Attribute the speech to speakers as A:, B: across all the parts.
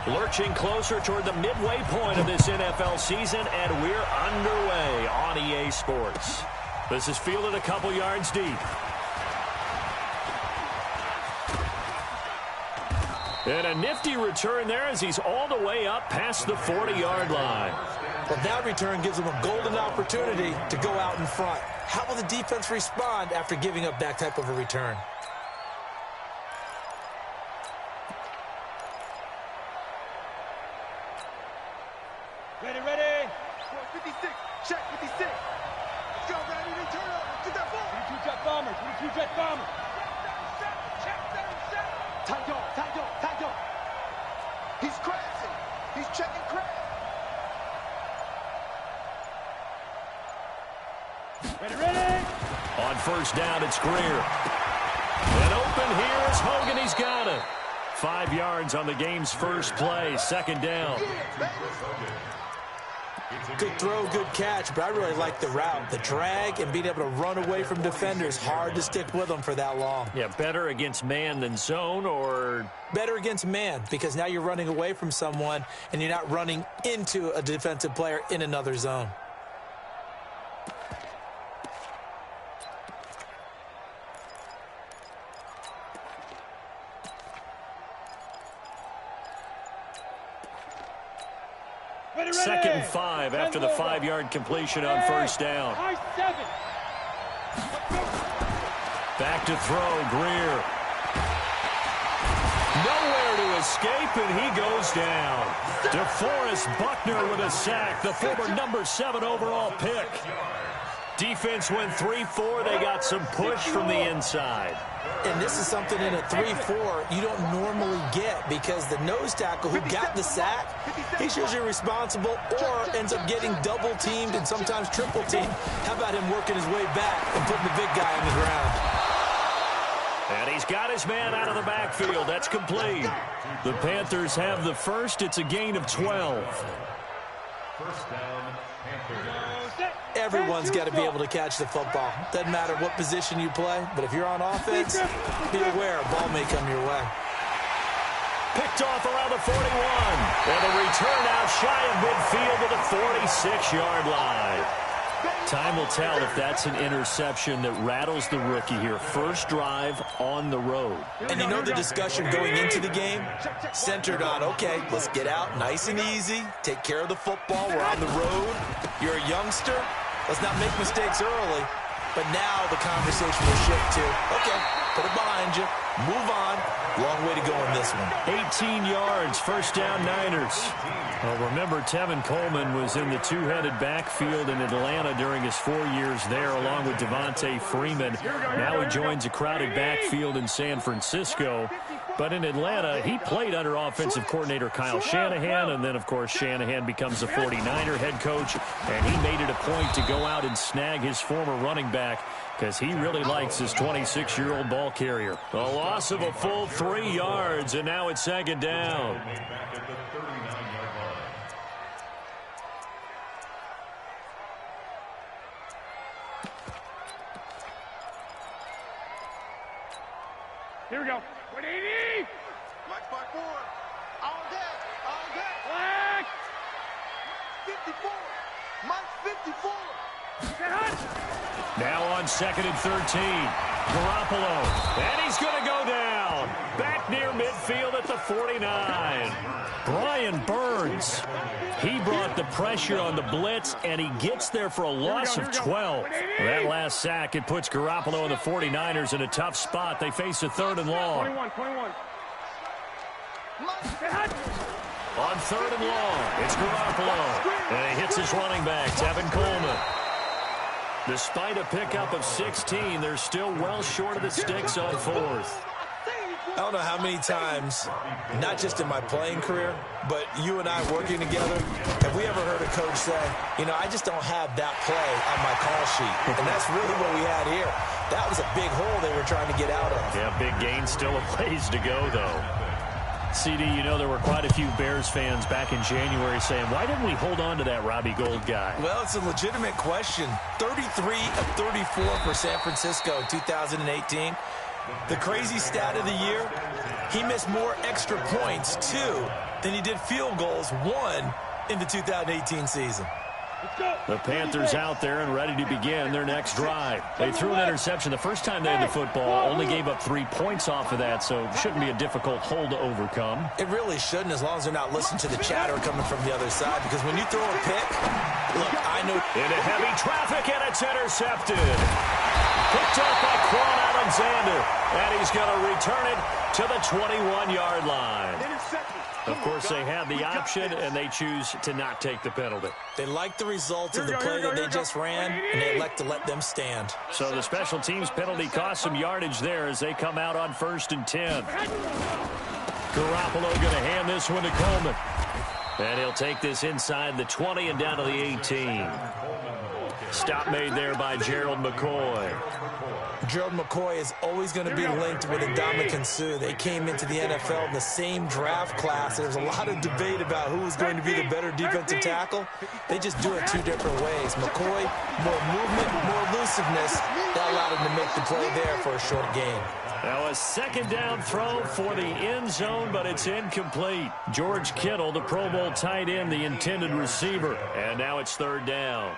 A: Lurching closer toward the midway point of this NFL season, and we're underway on EA Sports. This is fielded a couple yards deep. And a nifty return there as he's all the way up past the 40-yard line.
B: Well, that return gives him a golden opportunity to go out in front. How will the defense respond after giving up that type of a return?
C: Ready, ready. 56. Check 56. Let's go, ready. Return up. Get that ball. 22 jet bombers. 22 jet bombers. Check 7. Tight dog, tight dog, tight dog. He's crashing. He's checking crash. Ready, ready.
A: On first down, it's Greer. And open here is Hogan. He's got it. 5 yards on the game's first play. Second down.
B: Good throw, good catch, but I really like the route. The drag and being able to run away from defenders. Hard to stick with them for that long.
A: Yeah, better against man than zone, or?
B: Better against man, because now you're running away from someone and you're not running into a defensive player in another zone.
A: Second and 5 after the 5-yard completion on first down. Back to throw, Greer. Nowhere to escape, and he goes down. DeForest Buckner with a sack, the former number 7 overall pick. Defense went 3-4. They got some push from the inside.
B: And this is something in a 3-4 you don't normally get, because the nose tackle who got the sack, he's usually responsible or ends up getting double-teamed and sometimes triple-teamed. How about him working his way back and putting the big guy on the ground?
A: And he's got his man out of the backfield. That's complete. The Panthers have the first. It's a gain of 12.
D: First down, Panthers.
B: Everyone's got to be able to catch the football. Doesn't matter what position you play, but if you're on offense, be aware a ball may come your way.
A: Picked off around the 41. And a return out shy of midfield to the 46-yard line. Time will tell if that's an interception that rattles the rookie here. First drive on the road.
B: And you know the discussion going into the game centered on, okay, let's get out nice and easy, take care of the football, we're on the road. You're a youngster, let's not make mistakes early. But now the conversation will shift to, okay, put it behind you, move on. Long way to go in this one.
A: 18 yards, first down Niners. Well, remember, Tevin Coleman was in the two-headed backfield in Atlanta during his 4 years there, along with Devontae Freeman. Now he joins a crowded backfield in San Francisco. But in Atlanta, he played under offensive coordinator Kyle Shanahan, and then, of course, Shanahan becomes a 49er head coach, and he made it a point to go out and snag his former running back because he really likes his 26-year-old ball carrier. A loss of a full 3 yards, and now it's second down.
C: Here we go. 180. March by 4. All day. All day. Black. 54. March 54.
A: Now on second and 13. Garoppolo. And he's going to go down. Back near midfield at the 49. Brian Burns. He brought the pressure on the blitz, and he gets there for a loss of 12. That last sack, it puts Garoppolo and the 49ers in a tough spot. They face a third and long.
C: 21.
A: On third and long, it's Garoppolo. And he hits his running back, Tevin Coleman. Despite a pickup of 16, they're still well short of the sticks on fourth.
B: I don't know how many times, not just in my playing career, but you and I working together, have we ever heard a coach say, you know, I just don't have that play on my call sheet. And that's really what we had here. That was a big hole they were trying to get out of.
A: Yeah, big gain, still a ways to go, though. CD, you know there were quite a few Bears fans back in January saying, why didn't we hold on to that Robbie Gould guy?
B: Well, it's a legitimate question. 33 of 34 for San Francisco in 2018. The crazy stat of the year, he missed more extra points, too, than he did field goals, 1 in the 2018 season.
A: The Panthers out there and ready to begin their next drive. They threw an interception the first time they had the football, only gave up 3 points off of that, so it shouldn't be a difficult hole to overcome.
B: It really shouldn't, as long as they're not listening to the chatter coming from the other side, because when you throw a pick, look, I know...
A: Into heavy traffic, and it's intercepted. Picked up by Quan Alexander, and he's going to return it to the 21-yard line. Of course, they had the option, and they choose to not take the penalty.
B: They like the results of the play that they just ran, and they elect to let them stand.
A: So the special teams penalty cost some yardage there as they come out on 1st and 10. Garoppolo going to hand this one to Coleman. And he'll take this inside the 20 and down to the 18. Stop made there by Gerald McCoy.
B: Gerald McCoy is always going to be linked with Ndamukong Suh. They came into the NFL in the same draft class. There's a lot of debate about who is going to be the better defensive tackle. They just do it 2 different ways. McCoy, more movement, more elusiveness. That allowed him to make the play there for a short gain.
A: Now a 2nd down throw for the end zone, but it's incomplete. George Kittle, the Pro Bowl tight end, the intended receiver. And now it's 3rd down.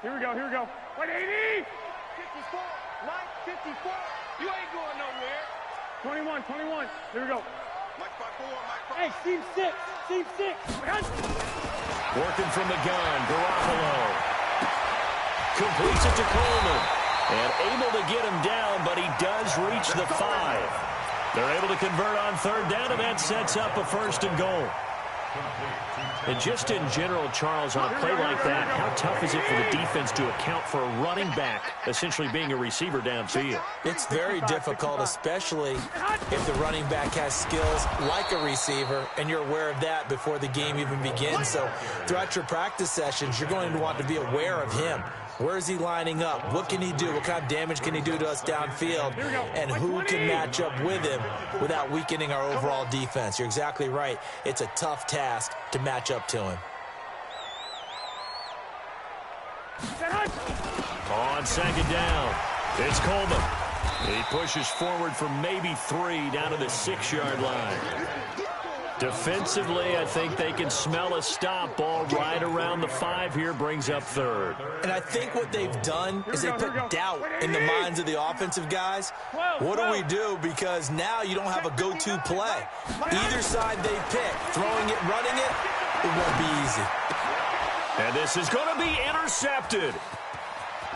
C: Here we go, here we go. 180! 54, Mike, 54. You ain't going nowhere. 21, 21. Here we go. Mike 5-4, Mike 5. Hey, seam 6, seam 6.
A: Working from the gun, Garoppolo. Completes it to Coleman. And able to get him down, but he does reach the 5. They're able to convert on 3rd down, and that sets up a 1st and goal. And just in general, Charles, on a play like that, how tough is it for the defense to account for a running back essentially being a receiver downfield?
B: It's very difficult, especially if the running back has skills like a receiver, and you're aware of that before the game even begins. So throughout your practice sessions, you're going to want to be aware of him. Where is he lining up? What can he do? What kind of damage can he do to us downfield? And who can match up with him without weakening our overall defense? You're exactly right. It's a tough task to match up to him.
A: On 2nd down, it's Coleman. He pushes forward for maybe 3 down to the 6-yard line. Defensively, I think they can smell a stop. Ball right around the 5 here, brings up 3rd.
B: And I think what they've done is they put doubt in the minds of the offensive guys. What do we do? Because now you don't have a go-to play. Either side they pick, throwing it, running it, it won't be easy.
A: And this is going to be intercepted.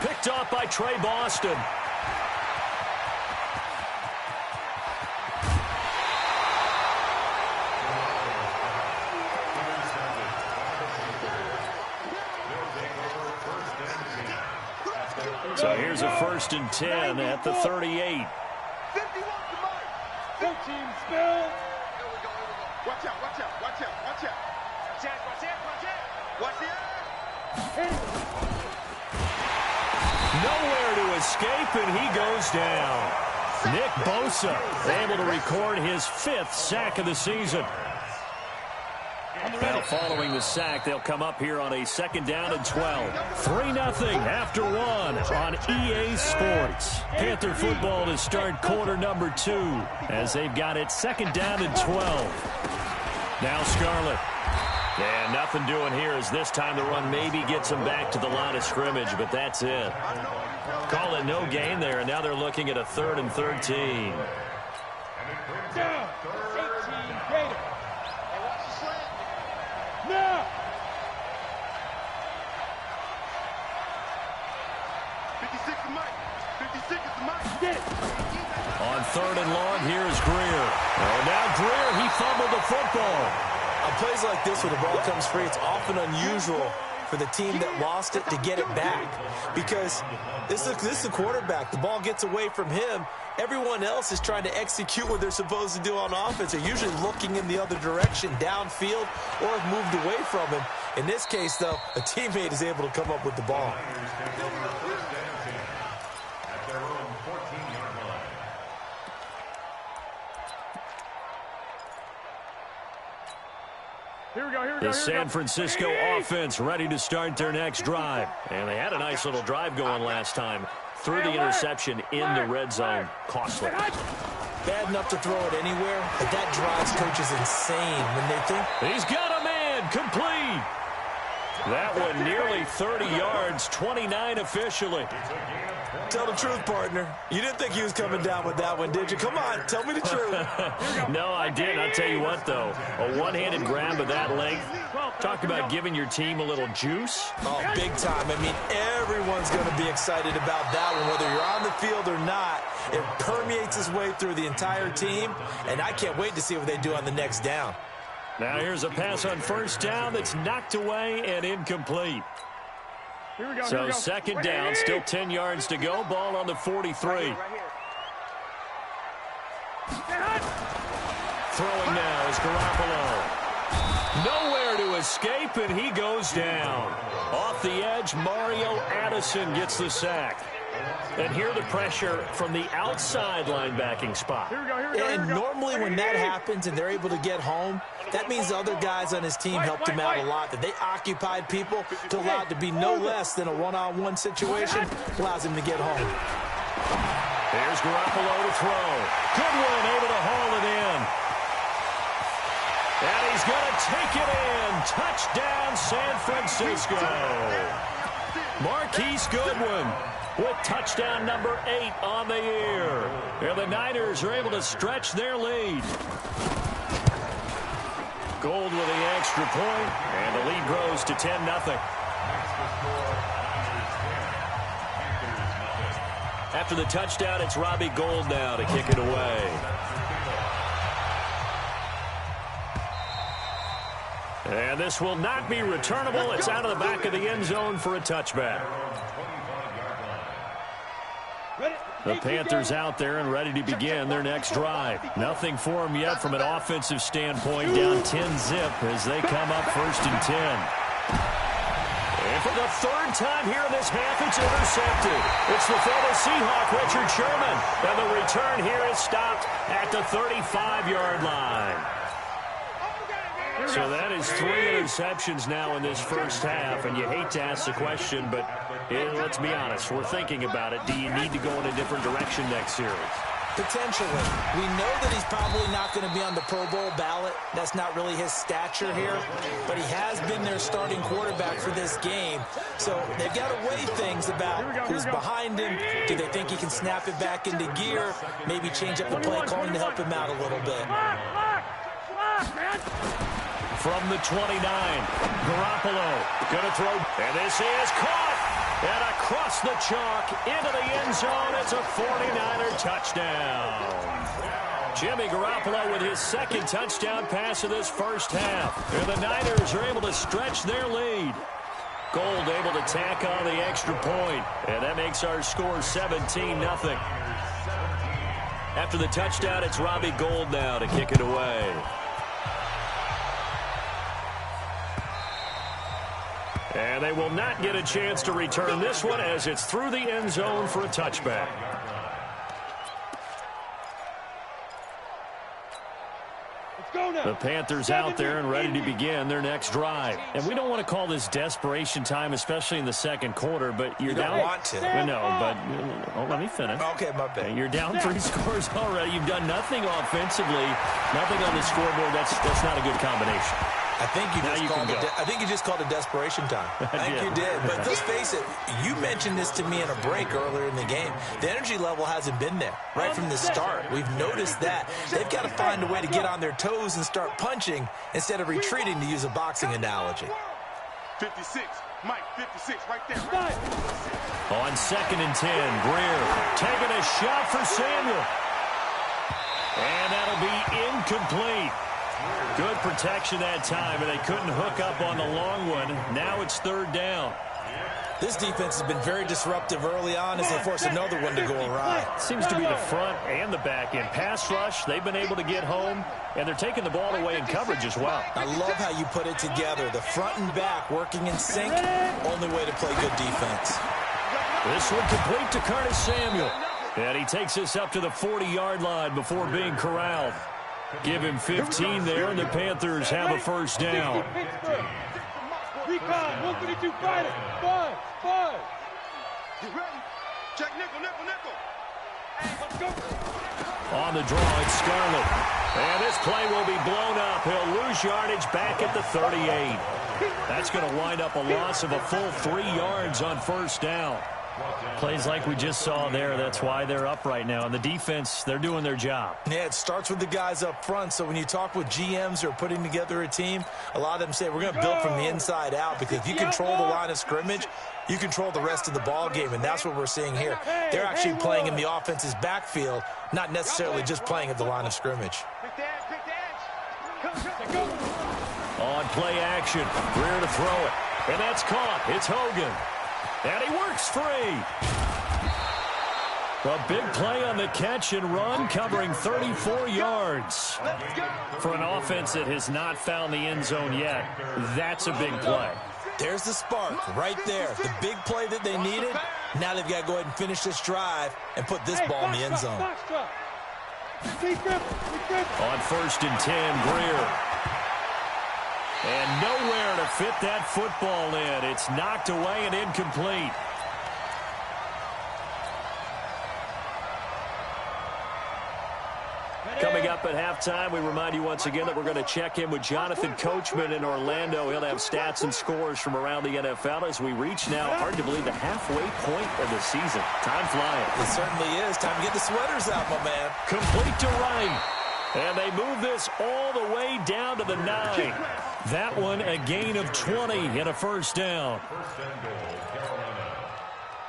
A: Picked off by Trey Boston. So here's a 1st and 10 at the 38.
C: 14 spill. Watch out, watch out, watch out, watch out. Watch out, watch out, watch out. Watch out.
A: Nowhere to escape, and he goes down. Nick Bosa able to record his 5th sack of the season. Now following the sack, they'll come up here on a 2nd down and 12. 3-0 after 1 on EA Sports. Panther football to start quarter number 2 as they've got it 2nd down and 12. Now Scarlett. And nothing doing here as this time the run maybe gets them back to the line of scrimmage, but that's it. Call it no gain there, and now they're looking at a 3rd and 13.
C: Down. 18 Gator. Now. 56 is Mike. 56 is Mike. Get it.
A: On 3rd and long, here's Greer. Oh, now Greer, he fumbled the football.
B: On plays like this where the ball comes free, it's often unusual for the team that lost it to get it back. Because this is the quarterback. The ball gets away from him. Everyone else is trying to execute what they're supposed to do on offense. They're usually looking in the other direction, downfield, or have moved away from him. In this case, though, a teammate is able to come up with the ball.
C: Here we go, here we go.
A: The San Francisco offense ready to start their next drive. And they had a nice little drive going last time. threw the interception in the red zone. Costly.
B: Bad enough to throw it anywhere, but that drives coaches insane when they think.
A: He's got a man. Complete. That one nearly 30 yards, 29 officially.
B: Tell the truth, partner. You didn't think he was coming down with that one, did you? Come on, tell me the truth.
A: No, I didn't. I'll tell you what, though. A one-handed grab of that length. Talk about giving your team a little juice.
B: Oh, big time. I mean, everyone's going to be excited about that one, whether you're on the field or not. It permeates its way through the entire team, and I can't wait to see what they do on the next down.
A: Now here's a pass on first down that's knocked away and incomplete. So second down, still 10 yards to go. Ball on the 43. Throwing now is Garoppolo. Nowhere to escape, and he goes down. Off the edge, Mario Addison gets the sack. And here the pressure from the outside linebacking spot.
B: And normally when that happens and they're able to get home, that means the other guys on his team helped him out a lot. That they occupied people to allow it to be no less than a one-on-one situation allows him to get home.
A: Here's Garoppolo to throw. Goodwin able to haul it in. And he's going to take it in. Touchdown, San Francisco. Marquise Goodwin with touchdown number 8 on the year. And the Niners are able to stretch their lead. Gold with the extra point, and the lead grows to 10-0. After the touchdown, it's Robbie Gould now to kick it away. And this will not be returnable. It's out of the back of the end zone for a touchback. The Panthers out there and ready to begin their next drive. Nothing for them yet from an offensive standpoint. Down 10-zip as they come up 1st and 10. And for the third time here in this half, it's intercepted. It's the former Seahawk, Richard Sherman. And the return here is stopped at the 35-yard line. So that is 3 interceptions now in this first half, and you hate to ask the question, but let's be honest, we're thinking about it. Do you need to go in a different direction next series?
B: Potentially. We know that he's probably not going to be on the Pro Bowl ballot. That's not really his stature here, but he has been their starting quarterback for this game. So they've got to weigh things about who's behind him. Do they think he can snap it back into gear? Maybe change up the play calling to help him out a little bit.
A: From the 29, Garoppolo going to throw, and this is caught, and across the chalk into the end zone. It's a 49er touchdown. Jimmy Garoppolo with his second touchdown pass of this first half. And the Niners are able to stretch their lead. Gould able to tack on the extra point, and that makes our score 17-0. After the touchdown, it's Robbie Gould now to kick it away. And they will not get a chance to return this one as it's through the end zone for a touchback. The Panthers out there and ready to begin their next drive. And we don't want to call this desperation time, especially in the second quarter, but you're down.
B: You don't want to.
A: No, but let me finish.
B: Okay, my bad.
A: You're down 3 scores already. You've done nothing offensively, nothing on the scoreboard. That's not a good combination.
B: I think you just called it desperation time. I think you did. But let's face it, you mentioned this to me in a break earlier in the game. The energy level hasn't been there right from the start. We've noticed that. They've got to find a way to get on their toes and start punching instead of retreating, to use a boxing analogy.
C: 56, Mike, 56, right there. Right there.
A: On 2nd and 10, Greer taking a shot for Samuel. And that'll be incomplete. Good protection that time, and they couldn't hook up on the long one. Now it's 3rd down.
B: This defense has been very disruptive early on as they force another one to go awry.
A: Seems to be the front and the back end. Pass rush, they've been able to get home, and they're taking the ball away in coverage as well.
B: I love how you put it together. The front and back working in sync, only way to play good defense.
A: This one complete to Curtis Samuel. And he takes us up to the 40-yard line before being corralled. Give him 15 there, and the Panthers have a first down.
C: Recon, 132 fighter, 5. Get ready. Check nickel, nickel, nickel. Hey, let's go.
A: On the draw, it's Scarlett. And this play will be blown up. He'll lose yardage back at the 38. That's going to wind up a loss of a full 3 yards on first down. Plays like we just saw there. That's why they're up right now. And the defense, they're doing their job.
B: Yeah, it starts with the guys up front. So when you talk with GMs who are putting together a team, a lot of them say we're going to build from the inside out, because if you control the line of scrimmage, you control the rest of the ball game, and that's what we're seeing here. They're actually playing in the offense's backfield, not necessarily just playing at the line of scrimmage.
A: On play action, Greer to throw it. And that's caught. It's Hogan. And he works free. A big play on the catch and run, covering 34 yards. For an offense that has not found the end zone yet, that's a big play.
B: There's the spark right there. The big play that they needed. Now they've got to go ahead and finish this drive and put this ball in the end zone.
A: On 1st and 10, Greer. And nowhere to fit that football in. It's knocked away and incomplete. Coming up at halftime, we remind you once again that we're going to check in with Jonathan Coachman in Orlando. He'll have stats and scores from around the NFL as we reach now, hard to believe, the halfway point of the season. Time flying.
B: It certainly is. Time to get the sweaters out, my man.
A: Complete to Wright. And they move this all the way down to the 9. That one a gain of 20 and a first down.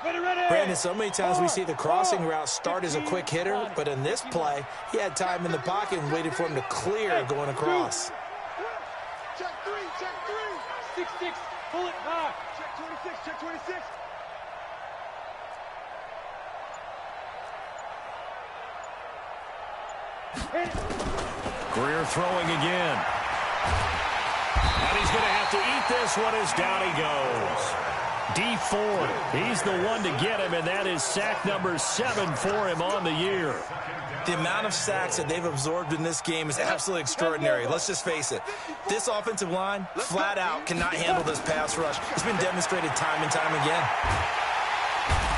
B: Brandon, so many times we see the crossing route start as a quick hitter, but in this play, he had time in the pocket and waited for him to clear going across.
C: Check 3, check 3. 6-6, pull it back. Check 26, check 26.
A: Greer throwing again. And he's going to have to eat this one as down he goes. D Ford, he's the one to get him, and that is sack number 7 for him on the year.
B: The amount of sacks that they've absorbed in this game is absolutely extraordinary. Let's just face it. This offensive line, flat out, cannot handle this pass rush. It's been demonstrated time and time again.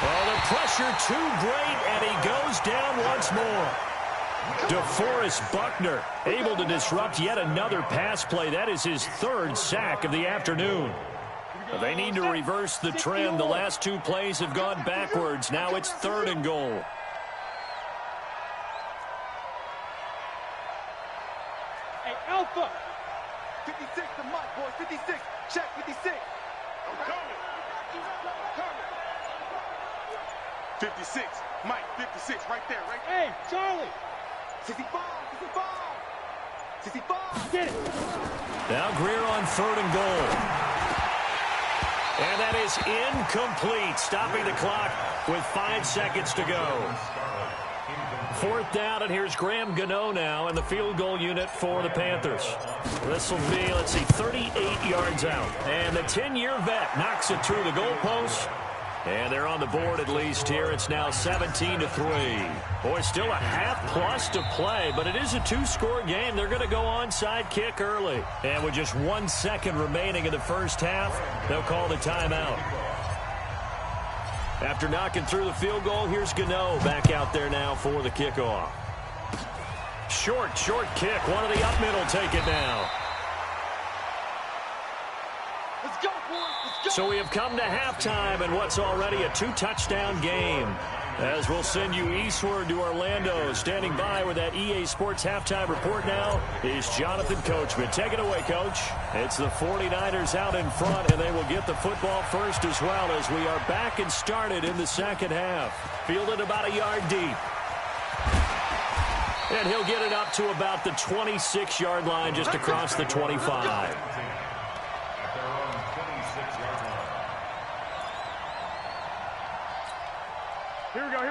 A: Well, the pressure too great, and he goes down once more. DeForest Buckner able to disrupt yet another pass play. That is his 3rd sack of the afternoon. They need to reverse the trend. The last 2 plays have gone backwards. Now it's 3rd and goal.
C: Hey, Alpha. 56 to Mike, boys. 56. Check 56. I'm coming. 56. Mike, 56. Right there, right there. Hey, Charlie. 65. 65. Get it.
A: Now Greer on 3rd and goal. And that is incomplete, stopping the clock with 5 seconds to go. 4th down, and here's Graham Gano now in the field goal unit for the Panthers. This will be, 38 yards out. And the 10-year vet knocks it through the goalpost. And they're on the board at least here. It's now 17-3. Boy, still a half-plus to play, but it is a 2-score game. They're going to go onside kick early. And with just 1 second remaining in the first half, they'll call the timeout. After knocking through the field goal, here's Gano back out there now for the kickoff. Short kick. One of the up middle take it now.
C: Let's go, boys. Let's go.
A: So we have come to halftime in what's already a 2-touchdown game. As we'll send you eastward to Orlando. Standing by with that EA Sports halftime report now is Jonathan Coachman. Take it away, Coach. It's the 49ers out in front, and they will get the football first as well as we are back and started in the second half. Fielded about a yard deep. And he'll get it up to about the 26-yard line just across the 25.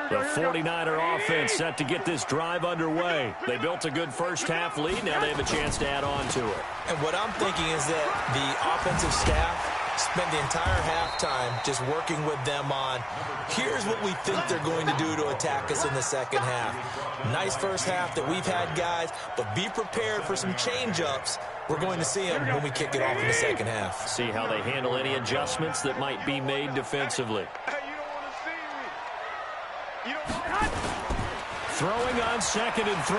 A: The 49er offense set to get this drive underway. They built a good first half lead. Now they have a chance to add on to it.
B: And what I'm thinking is that the offensive staff spent the entire halftime just working with them on, here's what we think they're going to do to attack us in the second half. Nice first half that we've had, guys, but be prepared for some change-ups. We're going to see them when we kick it off in the second half.
A: See how they handle any adjustments that might be made defensively. Throwing on 2nd and 3.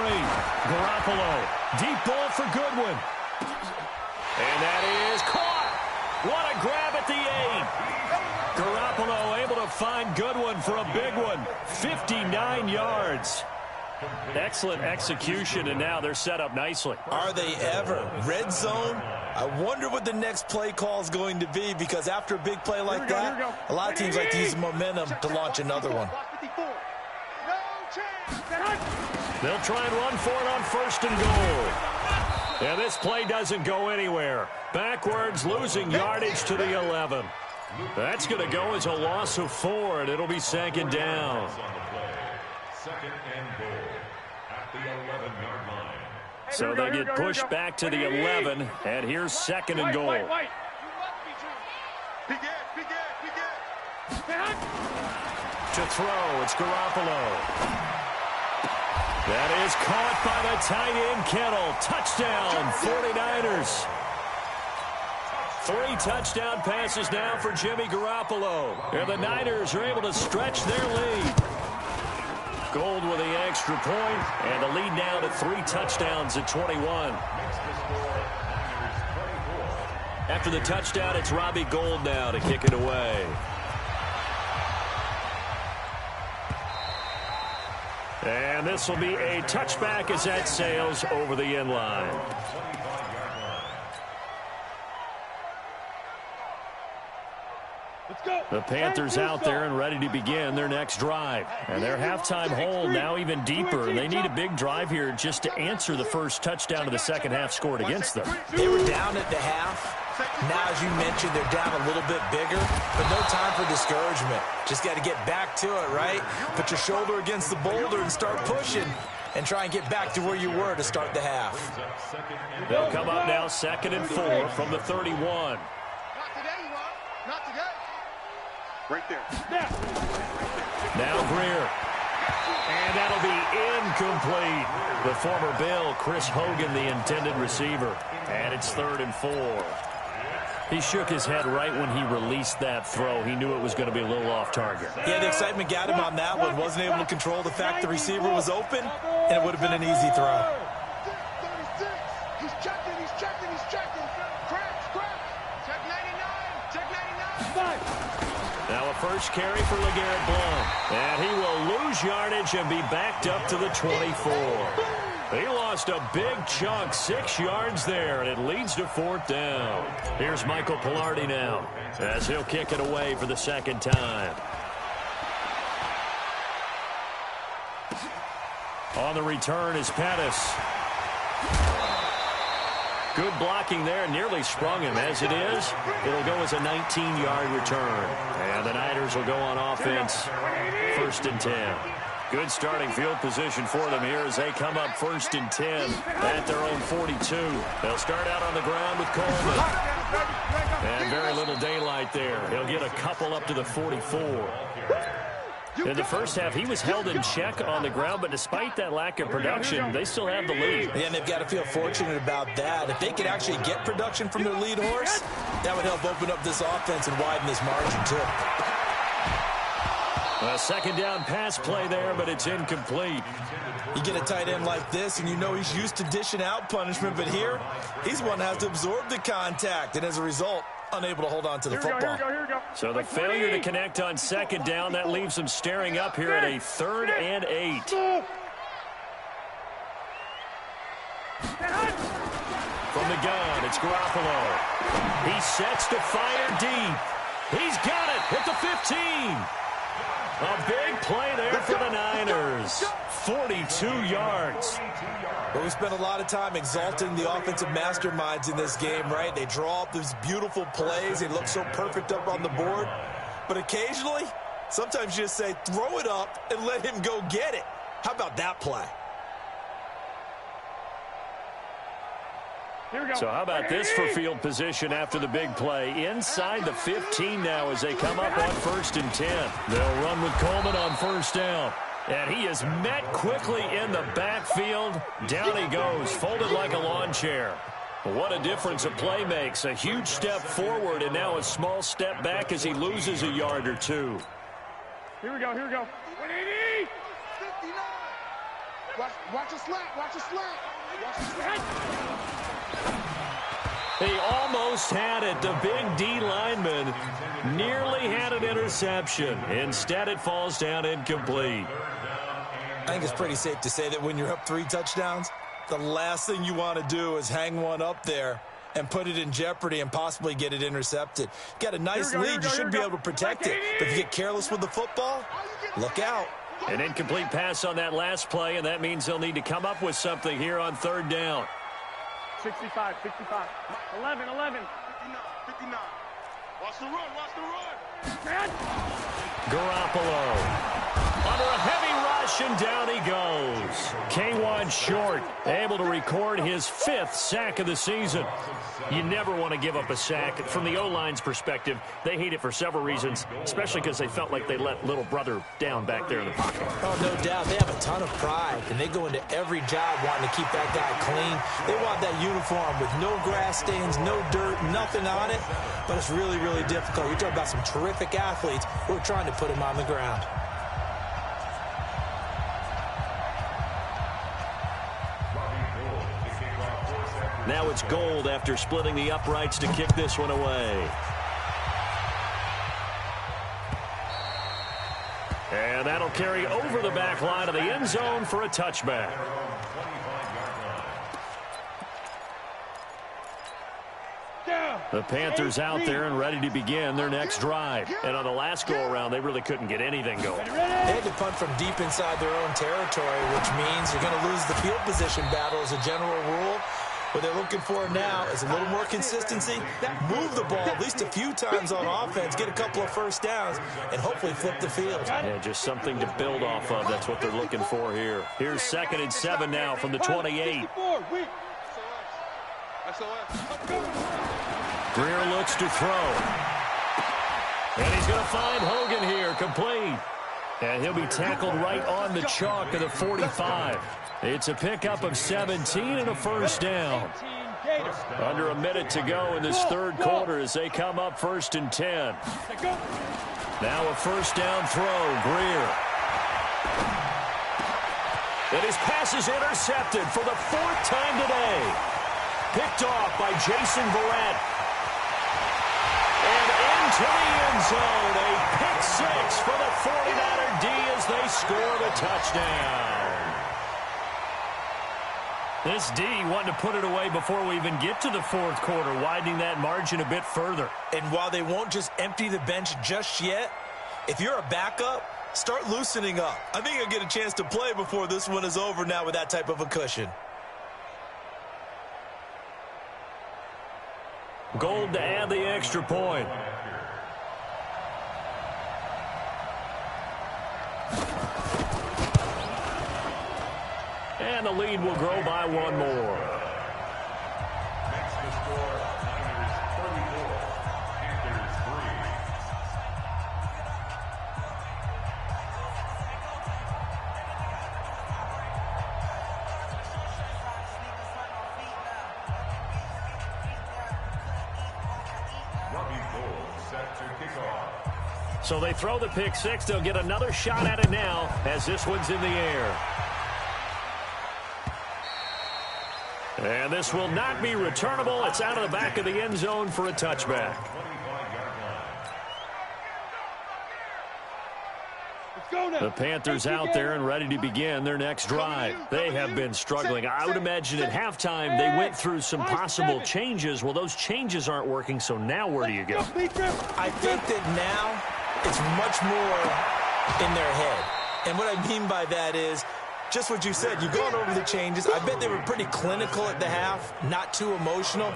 A: Garoppolo. Deep ball for Goodwin. And that is caught. What a grab at the 8. Garoppolo able to find Goodwin for a big one. 59 yards. Excellent execution, and now they're set up nicely.
B: Are they ever? Red zone? I wonder what the next play call is going to be, because after a big play like that, a lot of teams like to use the momentum to launch another one.
A: They'll try and run for it on 1st and goal. And this play doesn't go anywhere. Backwards, losing yardage to the 11. That's going to go as a loss of 4, and it'll be 2nd down.
D: 2nd and goal at the 11-yard line.
A: So they get pushed back to the 11, and here's 2nd and goal. To throw, it's Garoppolo. That is caught by the tight end, Kittle. Touchdown, 49ers. 3 touchdown passes now for Jimmy Garoppolo. And the Niners are able to stretch their lead. Gold with the extra point, and the lead now to 3 touchdowns at 21. After the touchdown, it's Robbie Gould now to kick it away. And this will be a touchback as that sails over the end line. The Panthers out there and ready to begin their next drive. And their halftime hole now even deeper. They need a big drive here just to answer the first touchdown of the second half scored against them.
B: They were down at the half. Now, as you mentioned, they're down a little bit bigger, but no time for discouragement. Just got to get back to it, right? Put your shoulder against the boulder and start pushing and try and get back to where you were to start the half.
A: They'll come up now 2nd and 4 from the 31.
C: Not today, you are. Not today. Right there.
A: Now Greer. And that'll be incomplete. The former Bill, Chris Hogan, the intended receiver. And it's 3rd and 4. He shook his head right when he released that throw. He knew it was going to be a little off target.
B: Yeah, the excitement got him on that one. Wasn't able to control the fact the receiver was open, and it would have been an easy throw.
C: 36. He's checking, he's checking, he's checking. Crack. Check 99. Check 99.
A: Now a first carry for LeGarrette Blount. And he will lose yardage and be backed up to the 24. He lost a big chunk, 6 yards there, and it leads to 4th down. Here's Michael Pilardi now, as he'll kick it away for the 2nd time. On the return is Pettis. Good blocking there, nearly sprung him. As it is, it'll go as a 19-yard return. And the Niners will go on offense, 1st and 10. Good starting field position for them here as they come up 1st and 10 at their own 42. They'll start out on the ground with Coleman. And very little daylight there. He'll get a couple up to the 44. In the first half, he was held in check on the ground, but despite that lack of production, they still have the lead.
B: Yeah, and they've got to feel fortunate about that. If they could actually get production from their lead horse, that would help open up this offense and widen this margin, too.
A: A 2nd down pass play there, but it's incomplete.
B: You get a tight end like this, and you know he's used to dishing out punishment, but here, he's one that has to absorb the contact, and as a result, unable to hold on to the football.
A: So the failure to connect on 2nd down, that leaves them staring up here at a 3rd and 8. From the gun, it's Garoppolo. He sets to fire deep. He's got it at the 15. A big play there for the Niners. 42 yards.
B: But we spent a lot of time exalting the offensive masterminds in this game, right? They draw up these beautiful plays. They look so perfect up on the board. But occasionally, sometimes you just say, throw it up and let him go get it. How about that play?
A: So how about this for field position after the big play? Inside the 15 now as they come up on 1st and 10. They'll run with Coleman on 1st down. And he is met quickly in the backfield. Down he goes, folded like a lawn chair. What a difference a play makes. A huge step forward and now a small step back as he loses a yard or two.
C: Here we go. 180. Watch a slant. Watch a slant. Watch a slant.
A: He almost had it. The big D lineman nearly had an interception. Instead, it falls down incomplete.
B: I think it's pretty safe to say that when you're up 3 touchdowns, the last thing you want to do is hang one up there and put it in jeopardy and possibly get it intercepted. Got a nice lead. You should be able to protect it. But if you get careless with the football, look out.
A: An incomplete pass on that last play, and that means they'll need to come up with something here on 3rd down.
C: 65. 11. 59. Watch the run.
A: Garoppolo under a heavy rush, and down he goes. K1 Short able to record his 5th sack of the season. You never want to give up a sack. From the O-line's perspective, they hate it for several reasons, especially because they felt like they let little brother down back there in the pocket.
B: Oh, no doubt. They have a ton of pride, and they go into every job wanting to keep that guy clean. They want that uniform with no grass stains, no dirt, nothing on it. But it's really, really difficult. You're talking about some terrific athletes who are trying to put him on the ground.
A: Now it's Gold after splitting the uprights to kick this one away. And that'll carry over the back line of the end zone for a touchback. The Panthers out there and ready to begin their next drive. And on the last go-around, they really couldn't get anything going.
B: They had to punt from deep inside their own territory, which means you're going to lose the field position battle as a general rule. What they're looking for now is a little more consistency, move the ball at least a few times on offense, get a couple of first downs, and hopefully flip the field.
A: Yeah, just something to build off of. That's what they're looking for here. Here's 2nd and 7 now from the 28. Greer looks to throw. And he's going to find Hogan here, complete. And he'll be tackled right on the chalk of the 45. It's a pickup of 17 and a first down. Under a minute to go in this 3rd quarter as they come up 1st and 10. Now a first down throw, Greer. And his pass is intercepted for the 4th time today. Picked off by Jason Verrett. And into the end zone, a pick 6 for the 49er D as they score the touchdown. This D wanting to put it away before we even get to the 4th quarter, widening that margin a bit further.
B: And while they won't just empty the bench just yet, if you're a backup, start loosening up. I think you'll get a chance to play before this one is over now with that type of a cushion.
A: Gold to add the extra point. And the lead will grow by 1 more.
D: Makes the score Niners 34, Panthers 3. Robbie Gold set to kick off.
A: So they throw the pick 6. They'll get another shot at it now as this one's in the air. And this will not be returnable. It's out of the back of the end zone for a touchback. The Panthers out there and ready to begin their next drive. They have been struggling. I would imagine at halftime they went through some possible changes. Well, those changes aren't working, so now where do you go?
B: I think that now it's much more in their head. And what I mean by that is just what you said. You've gone over the changes. I bet they were pretty clinical at the half, not too emotional.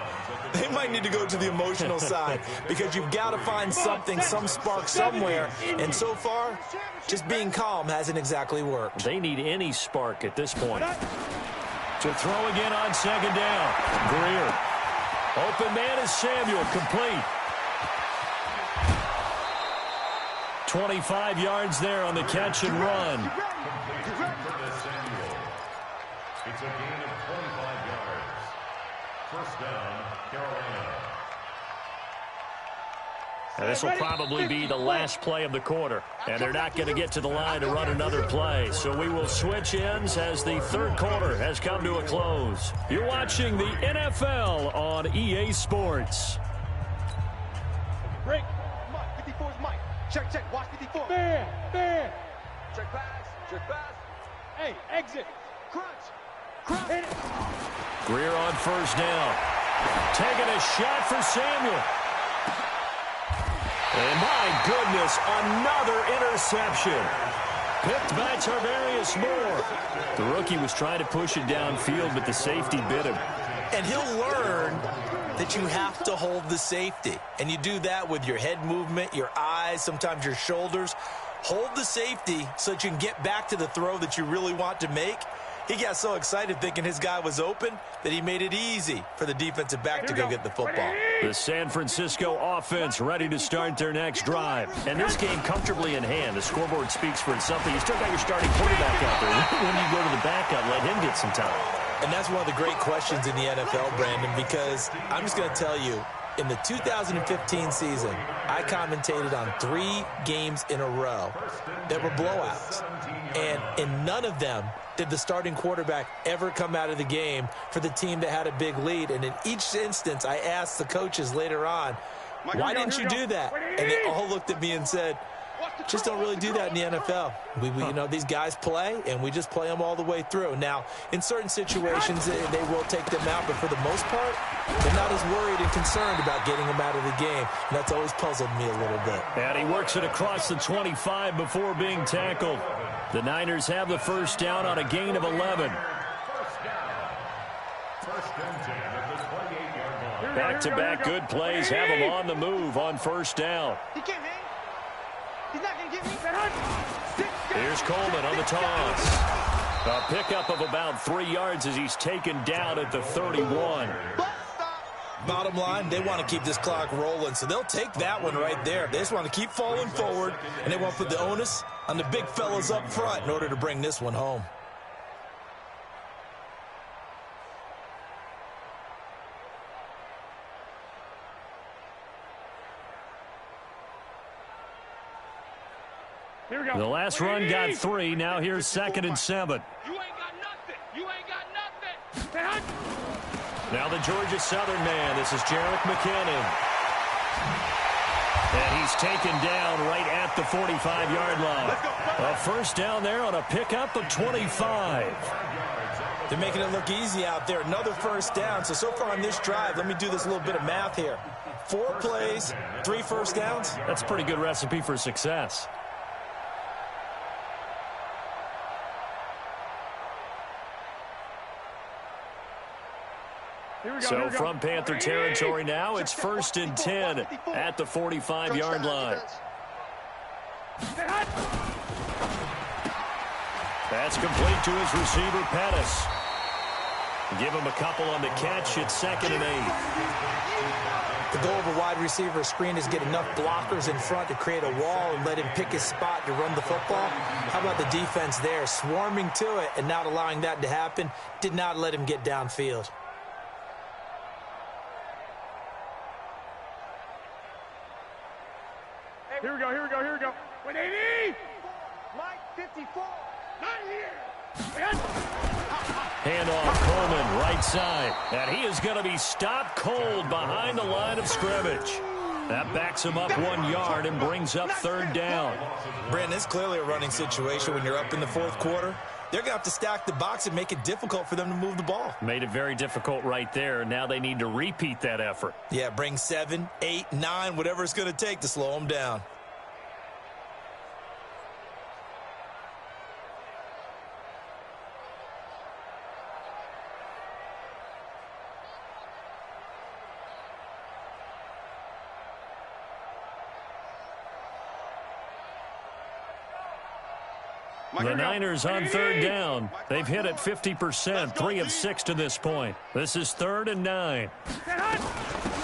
B: They might need to go to the emotional side because you've got to find something, some spark somewhere. And so far, just being calm hasn't exactly worked.
A: They need any spark at this point. To throw again on 2nd down. Greer. Open man is Samuel, complete. 25 yards there on the catch and run.
D: It's a gain of 25 yards. First down, Carolina.
A: And this will probably be the last play of the quarter. And they're not going to get to the line to run another play. So we will switch ends as the third quarter has come to a close. You're watching the NFL on EA Sports.
C: Break. Mike, 54 is Mike. Check, check. Watch 54. Fair. Check pass. Hey, exit. Crunch. Hit it.
A: Greer on first down. Taking a shot for Samuel. And my goodness, another interception. Picked by Tarvarius Moore. The rookie was trying to push it downfield, but the safety bit him.
B: And he'll learn that you have to hold the safety. And you do that with your head movement, your eyes, sometimes your shoulders. Hold the safety so that you can get back to the throw that you really want to make. He got so excited thinking his guy was open that he made it easy for the defensive back to go get the football.
A: The San Francisco offense ready to start their next drive. And this game comfortably in hand. The scoreboard speaks for itself. You still got your starting quarterback out there. When you go to the backup, let him get some time.
B: And that's one of the great questions in the NFL, Brandon, because I'm just going to tell you, in the 2015 season, I commentated on 3 games in a row that were blowouts. And in none of them did the starting quarterback ever come out of the game for the team that had a big lead. And in each instance, I asked the coaches later on, why didn't you do that? And they all looked at me and said, just don't really do that in the NFL. You know, these guys play, and we just play them all the way through. Now, in certain situations, they will take them out, but for the most part, they're not as worried and concerned about getting them out of the game. And that's always puzzled me a little bit.
A: And he works it across the 25 before being tackled. The Niners have the first down on a gain of 11. Back-to-back good plays have him on the move on first down.
C: He can't hang. He's not going to get me.
A: Here's Coleman on the toss. A pickup of about 3 yards as he's taken down at the 31.
B: Bottom line, they want to keep this clock rolling, so they'll take that one right there. They just want to keep falling forward, and they want to put the onus on the big fellas up front in order to bring this one home.
C: Here we go.
A: The last run got 3. Now here's 2nd and 7.
C: You ain't got nothing. You ain't got nothing.
A: Now the Georgia Southern man. This is Jerick McKinnon. And he's taken down right at the 45-yard line. A first down there on a pickup of 25.
B: They're making it look easy out there. Another first down. So far on this drive, let me do this little bit of math here. 4 plays, 3 first downs.
A: That's a pretty good recipe for success. So from Panther territory now, it's 1st and 10 at the 45-yard line. That's complete to his receiver, Pettis. Give him a couple on the catch. It's 2nd and 8.
B: The goal of a wide receiver screen is get enough blockers in front to create a wall and let him pick his spot to run the football. How about the defense there, swarming to it and not allowing that to happen? Did not let him get downfield.
C: Here we go. 180. Mike, 54. Not here.
A: Handoff, Coleman, right side. And he is going to be stopped cold behind the line of scrimmage. That backs him up 1 yard and brings up 3rd down.
B: Brandon, it's clearly a running situation when you're up in the 4th quarter. They're going to have to stack the box and make it difficult for them to move the ball.
A: Made it very difficult right there. Now they need to repeat that effort.
B: Yeah, bring 7, 8, 9, whatever it's going to take to slow them down.
A: The Niners on third down. They've hit it 50%, 3 of 6 to this point. This is 3rd and 9.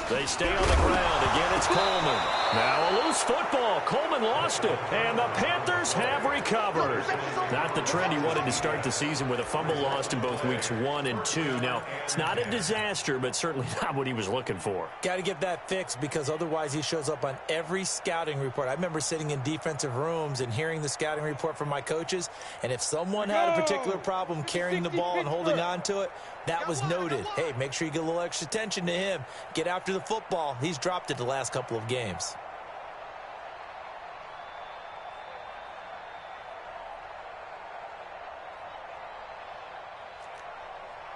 A: They stay on the ground. Again, it's Coleman. Now a loose football. Coleman lost it, and the Panthers have recovered. Not the trend he wanted to start the season with a fumble lost in both weeks 1 and 2. Now, it's not a disaster, but certainly not what he was looking for.
B: Got to get that fixed because otherwise he shows up on every scouting report. I remember sitting in defensive rooms and hearing the scouting report from my coaches, and if someone had a particular problem carrying the ball and holding on to it, that was noted. Hey, make sure you get a little extra attention to him. Get after the football. He's dropped it the last couple of games.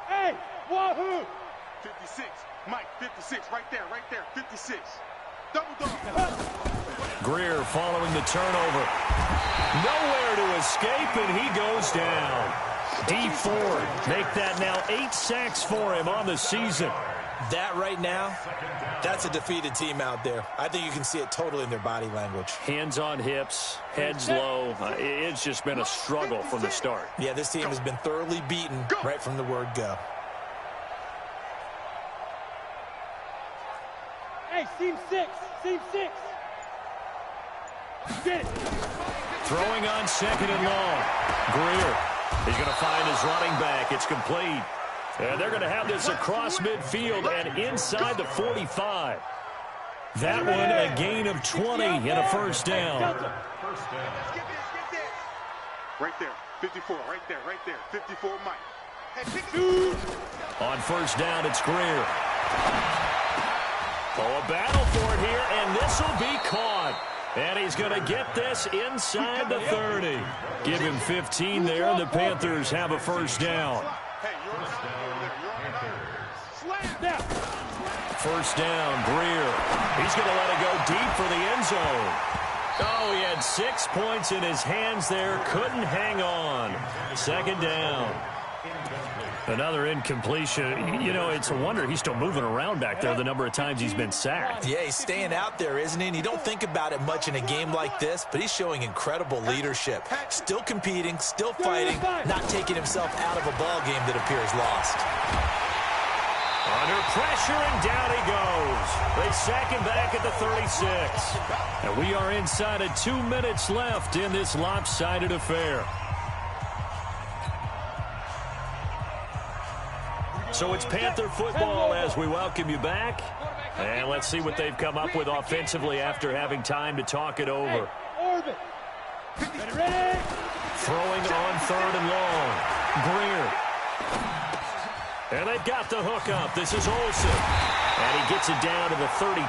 C: Hey, wahoo! 56. Mike, 56. Right there, 56. Double dog.
A: Greer following the turnover. Nowhere to escape, and he goes down. D Ford make that now 8 sacks for him on the season.
B: That right now, that's a defeated team out there. I think you can see it totally in their body language.
A: Hands on hips, heads low. It's just been a struggle from the start.
B: Yeah, this team has been thoroughly beaten right from the word go.
C: Hey, seam 6. Seam 6. Get it.
A: Throwing on 2nd and long. Greer. He's going to find his running back. It's complete. And they're going to have this across midfield and inside the 45. That one a gain of 20 and a first down.
C: Right there. 54. Right there. 54 Mike.
A: On first down, it's Greer. Oh, a battle for it here, and this will be caught. And he's going to get this inside the 30. Give him 15 there, and the Panthers have a first down. First down, Greer. He's going to let it go deep for the end zone. Oh, he had 6 points in his hands there. Couldn't hang on. Second down. Another incompletion. You know, it's a wonder he's still moving around back there the number of times he's been sacked.
B: Yeah, he's staying out there, isn't he? And you don't think about it much in a game like this, but he's showing incredible leadership. Still competing, still fighting, not taking himself out of a ball game that appears lost.
A: Under pressure, and down he goes. They sack him back at the 36. And we are inside of 2 minutes left in this lopsided affair. So it's Panther football as we welcome you back. And let's see what they've come up with offensively after having time to talk it over. Throwing on 3rd and long. Greer. And they've got the hook up. This is Olsen. And he gets it down to the 32.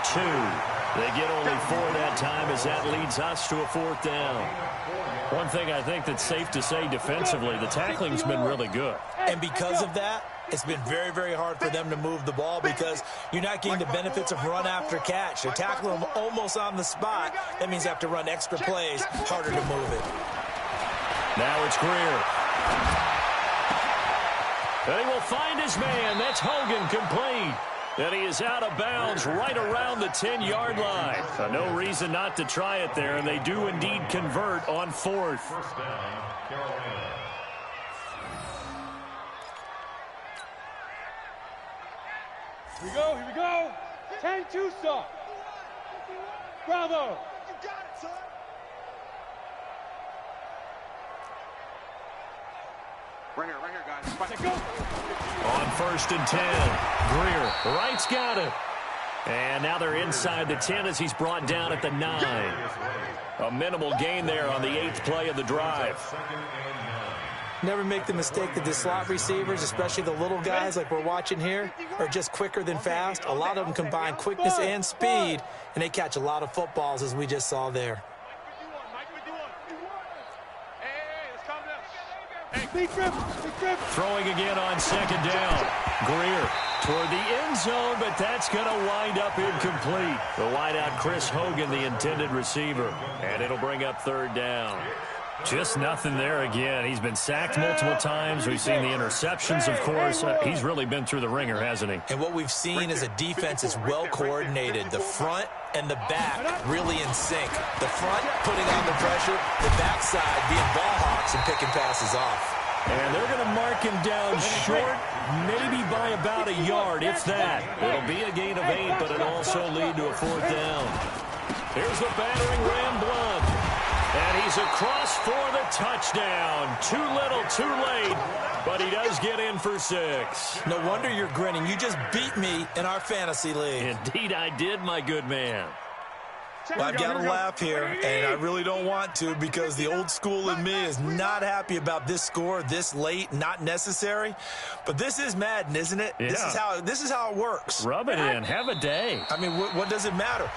A: They get only 4 that time as that leads us to a 4th down. One thing I think that's safe to say defensively, the tackling's been really good.
B: And because of that, it's been very, very hard for them to move the ball because you're not getting the benefits of run after catch. They're tackling them almost on the spot. That means they have to run extra plays, harder to move it.
A: Now it's Greer. And he will find his man. That's Hogan, complete. And he is out of bounds right around the 10-yard line. So no reason not to try it there, and they do indeed convert on 4th.
D: First down, Carolina.
C: Here we go. 10 Tucson. Bravo. You got it, son. Right here, guys. Let's go.
A: On 1st and 10, Greer, right's got it. And now they're inside the 10 as he's brought down at the 9. A minimal gain there on the 8th play of the drive.
B: Never make the mistake that the slot receivers, especially the little guys like we're watching here, are just quicker than fast. A lot of them combine quickness and speed, and they catch a lot of footballs as we just saw there.
A: Throwing again on 2nd down. Greer toward the end zone, but that's going to wind up incomplete. The wideout, Chris Hogan, the intended receiver. And it'll bring up 3rd down. Just nothing there again. He's been sacked multiple times. We've seen the interceptions, of course. He's really been through the ringer, hasn't he?
B: And what we've seen is a defense is well coordinated. The front and the back really in sync. The front putting on the pressure, the backside being ball hawks blocks and picking passes off.
A: And they're going to mark him down short, maybe by about a yard, if that. It'll be a gain of 8, but it'll also lead to a 4th down. Here's the battering ram blunt. And he's across for the touchdown. Too little, too late, but he does get in for 6.
B: No wonder you're grinning. You just beat me in our fantasy league.
A: Indeed I did, my good man.
B: Well, I've got to laugh here, and I really don't want to because the old school in me is not happy about this score this late, not necessary. But this is Madden, isn't it?
A: Yeah.
B: This is how it works.
A: Rub it in. Have a day.
B: I mean, what does it matter?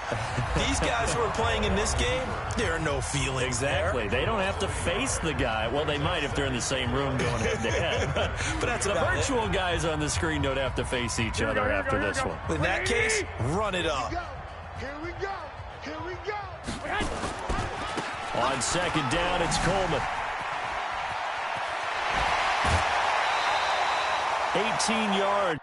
B: These guys who are playing in this game, there are no feelings
A: Exactly.
B: there.
A: They don't have to face the guy. Well, they might if they're in the same room going head-to-head.
B: But that's
A: the
B: about
A: virtual guys on the screen don't have to face each other after this one.
B: In that case, run it up.
C: Here we go. Here we go.
A: On 2nd down, it's Coleman. 18 yards.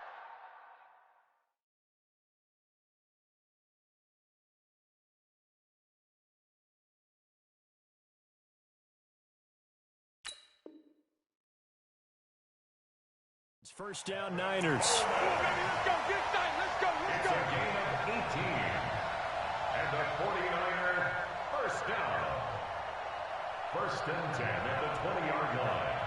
A: It's 1st down, Niners.
C: Let's go. Get that. Let's go.
D: It's a gain of 18. And the 49er, 1st down. 1st and 10 at the 20-yard line.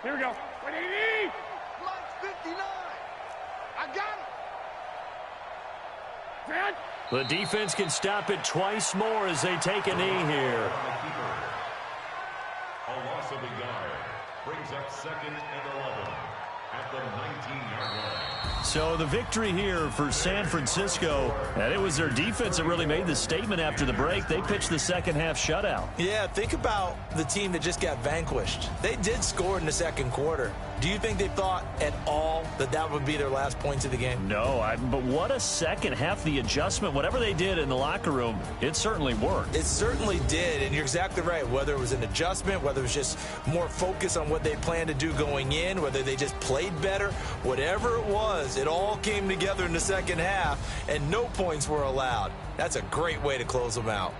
C: Here we go. Mine's 59. I got it. Man.
A: The defense can stop it twice more as they take a knee here.
D: A loss of a yard brings up 2nd and 11 at the 19-yard line.
A: So the victory here for San Francisco, and it was their defense that really made the statement after the break. They pitched the second-half shutout.
B: Yeah, think about the team that just got vanquished. They did score in the 2nd quarter. Do you think they thought at all that that would be their last points of the game?
A: No, but what a second half. The adjustment, whatever they did in the locker room, it certainly worked.
B: It certainly did, and you're exactly right. Whether it was an adjustment, whether it was just more focus on what they planned to do going in, whether they just played better, whatever it was, it all came together in the 2nd half, and no points were allowed. That's a great way to close them out.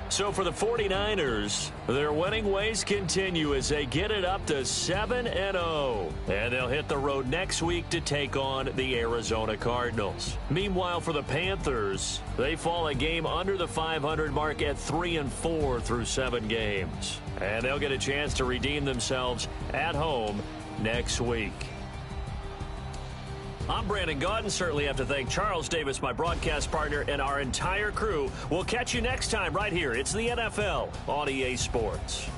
A: So for the 49ers, their winning ways continue as they get it up to 7-0. And they'll hit the road next week to take on the Arizona Cardinals. Meanwhile, for the Panthers, they fall a game under the 500 mark at 3-4 through 7 games. And they'll get a chance to redeem themselves at home next week. I'm Brandon Gaudin. Certainly have to thank Charles Davis, my broadcast partner, and our entire crew. We'll catch you next time right here. It's the NFL on EA Sports.